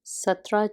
17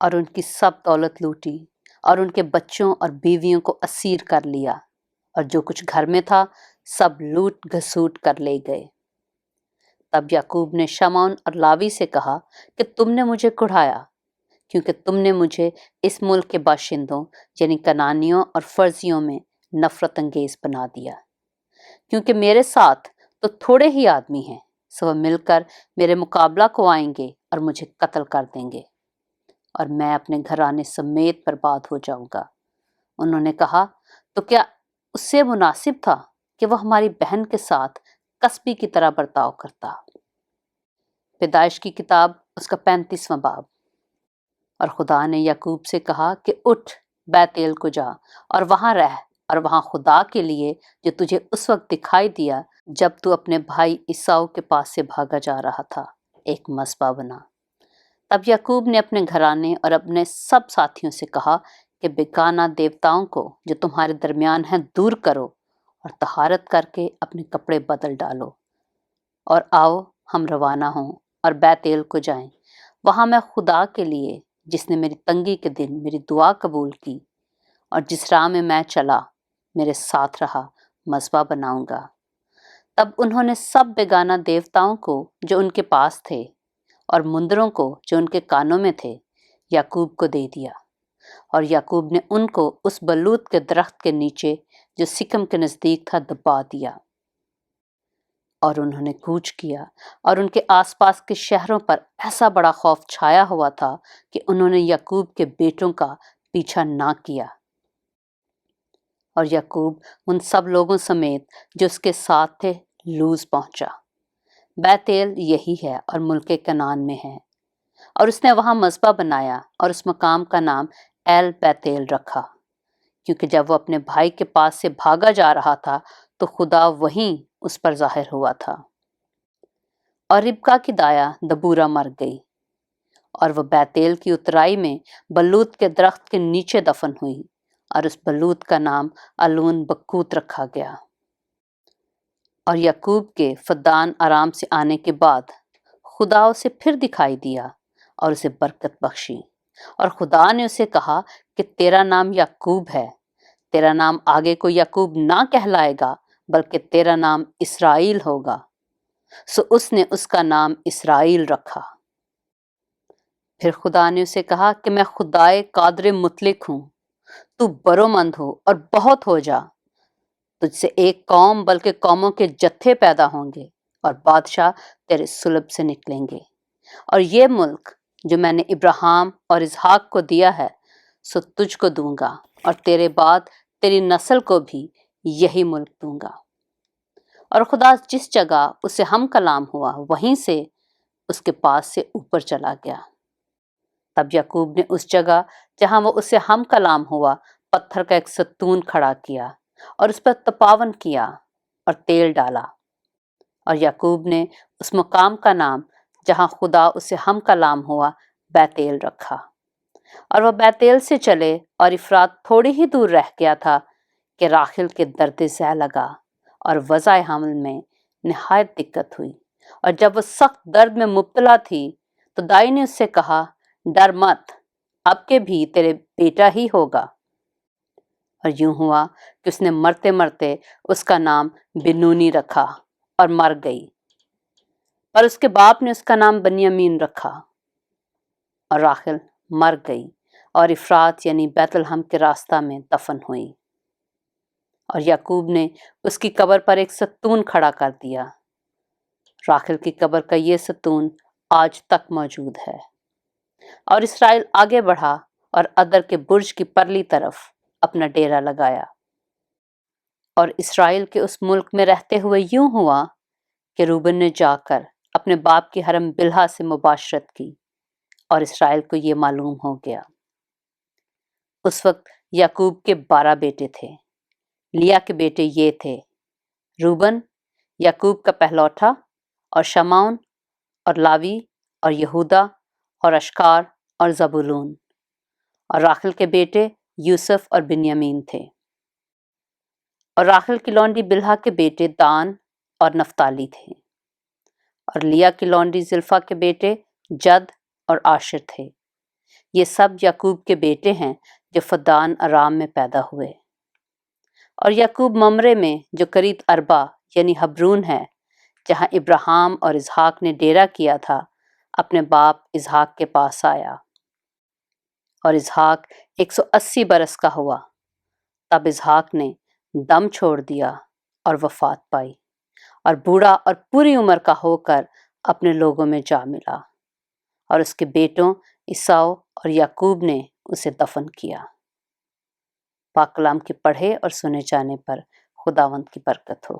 اور ان کی سب دولت لوٹی اور ان کے بچوں اور بیویوں کو اسیر کر لیا، اور جو کچھ گھر میں تھا سب لوٹ گھسوٹ کر لے گئے۔ تب یعقوب نے شمعون اور لاوی سے کہا کہ تم نے مجھے کڑھایا، کیونکہ تم نے مجھے اس ملک کے باشندوں یعنی کنانیوں اور فرزیوں میں نفرت انگیز بنا دیا، کیونکہ میرے ساتھ تو تھوڑے ہی آدمی ہیں، سو وہ مل کر میرے مقابلہ کو آئیں گے اور مجھے قتل کر دیں گے، اور میں اپنے گھرانے سمیت برباد ہو جاؤں گا۔ انہوں نے کہا، تو کیا اس سے مناسب تھا کہ وہ ہماری بہن کے ساتھ کسبی کی طرح برتاؤ کرتا؟ پیدائش کی کتاب اس کا 35واں باب۔ اور خدا نے یعقوب سے کہا کہ اٹھ بیتیل کو جا اور وہاں رہ، اور وہاں خدا کے لیے جو تجھے اس وقت دکھائی دیا جب تو اپنے بھائی عیساؤ کے پاس سے بھاگا جا رہا تھا، ایک مذبح بنا۔ تب یعقوب نے اپنے گھرانے اور اپنے سب ساتھیوں سے کہا کہ بیگانہ دیوتاؤں کو جو تمہارے درمیان ہیں دور کرو، اور طہارت کر کے اپنے کپڑے بدل ڈالو، اور آؤ ہم روانہ ہوں اور بیتیل کو جائیں۔ وہاں میں خدا کے لیے جس نے میری تنگی کے دن میری دعا قبول کی اور جس راہ میں میں چلا میرے ساتھ رہا، مذبح بناؤں گا۔ تب انہوں نے سب بیگانہ دیوتاؤں کو جو ان کے پاس تھے اور مندروں کو جو ان کے کانوں میں تھے یعقوب کو دے دیا، اور یعقوب نے ان کو اس بلوت کے درخت کے نیچے جو سکم کے نزدیک تھا دبا دیا۔ اور انہوں نے کوچ کیا، اور ان کے آس پاس کے شہروں پر ایسا بڑا خوف چھایا ہوا تھا کہ انہوں نے یعقوب کے بیٹوں کا پیچھا نہ کیا۔ اور یعقوب ان سب لوگوں سمیت جو اس کے ساتھ تھے لوز پہنچا۔ بیتیل یہی ہے اور ملک کنعان میں ہے، اور اس نے وہاں مذبح بنایا اور اس مقام کا نام ایل بیتیل رکھا، کیونکہ جب وہ اپنے بھائی کے پاس سے بھاگا جا رہا تھا تو خدا وہیں اس پر ظاہر ہوا تھا۔ اور ربکا کی دایا دبورہ مر گئی، اور وہ بیتیل کی اترائی میں بلوت کے درخت کے نیچے دفن ہوئی، اور اس بلوت کا نام الون بکوت رکھا گیا۔ اور یعقوب کے فدان آرام سے آنے کے بعد خدا اسے پھر دکھائی دیا اور اسے برکت بخشی، اور خدا نے اسے کہا کہ تیرا نام یعقوب ہے، تیرا نام آگے کو یعقوب نہ کہلائے گا بلکہ تیرا نام اسرائیل ہوگا۔ سو اس نے اس کا نام اسرائیل رکھا۔ پھر خدا نے اسے کہا کہ میں خدائے قادر مطلق ہوں، تو برومند ہو اور بہت ہو جا، تجھ سے ایک قوم بلکہ قوموں کے جتھے پیدا ہوں گے، اور بادشاہ تیرے صلب سے نکلیں گے، اور یہ ملک جو میں نے ابراہیم اور اسحاق کو دیا ہے سو تجھ کو دوں گا، اور تیرے بعد تیری نسل کو بھی یہی ملک دوں گا۔ اور خدا جس جگہ اسے ہم کلام ہوا وہیں سے اس کے پاس سے اوپر چلا گیا۔ تب یعقوب نے اس جگہ جہاں وہ اسے ہم کلام ہوا پتھر کا ایک ستون کھڑا کیا اور اس پر تپاون کیا اور تیل ڈالا، اور یعقوب نے اس مقام کا نام جہاں خدا اسے ہم کلام ہوا بیتیل رکھا۔ اور وہ بیتیل سے چلے اور افرات تھوڑی ہی دور رہ گیا تھا کہ راحیل کے درد ذہ لگا اور وضع حمل میں نہایت دقت ہوئی، اور جب وہ سخت درد میں مبتلا تھی تو دائی نے اس سے کہا، ڈر مت، اب کے بھی تیرے بیٹا ہی ہوگا۔ اور یوں ہوا کہ اس نے مرتے مرتے اس کا نام بنونی رکھا اور مر گئی، پر اس کے باپ نے اس کا نام بنیامین رکھا۔ اور راحیل مر گئی اور افرات یعنی بیت لحم کے راستہ میں دفن ہوئی، اور یعقوب نے اس کی قبر پر ایک ستون کھڑا کر دیا۔ راحیل کی قبر کا یہ ستون آج تک موجود ہے۔ اور اسرائیل آگے بڑھا اور ادر کے برج کی پرلی طرف اپنا ڈیرا لگایا۔ اور اسرائیل کے اس ملک میں رہتے ہوئے یوں ہوا کہ روبن نے جا کر اپنے باپ کی حرم بلہا سے مباشرت کی، اور اسرائیل کو یہ معلوم ہو گیا۔ اس وقت یعقوب کے 12 بیٹے تھے۔ لیا کے بیٹے یہ تھے، روبن یعقوب کا پہلوٹا، اور شمعون اور لاوی اور یہودا اور اشکار اور زبولون۔ اور راحیل کے بیٹے یوسف اور بنیامین تھے۔ اور راحیل کی لونڈی بلہا کے بیٹے دان اور نفتالی تھے۔ اور لیا کی لونڈی زلفا کے بیٹے جد اور آشر تھے، یہ سب یعقوب کے بیٹے ہیں جو فدان ارام میں پیدا ہوئے، اور یعقوب ممرے میں جو قریب اربا یعنی حبرون ہے، جہاں ابراہیم اور اسحاق نے ڈیرا کیا تھا، اپنے باپ اسحاق کے پاس آیا۔ اور اسحاق 180 برس کا ہوا، تب اسحاق نے دم چھوڑ دیا اور وفات پائی، اور بوڑھا اور پوری عمر کا ہو کر اپنے لوگوں میں جا ملا، اور اس کے بیٹوں عیساؤ اور یعقوب نے اسے دفن کیا۔ پاک کلام کے پڑھے اور سنے جانے پر خداوند کی برکت ہو۔